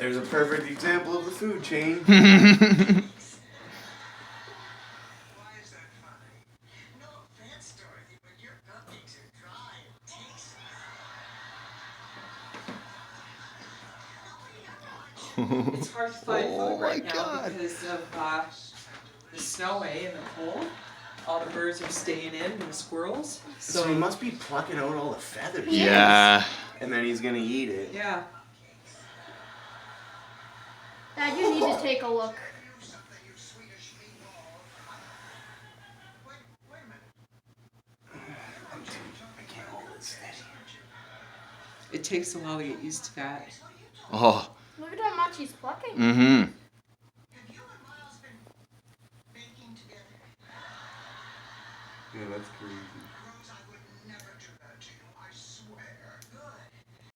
There's a perfect example of the food chain. It's hard to find food right now because of the snow, and the cold. All the birds are staying in, and the squirrels. So he must be plucking out all the feathers. Yeah. And then he's gonna eat it. Yeah. Dad, you need to take a look. I can't hold it steady. It takes a while to get used to that. Oh. Look at how much he's plucking. Mm-hmm. Yeah, that's crazy.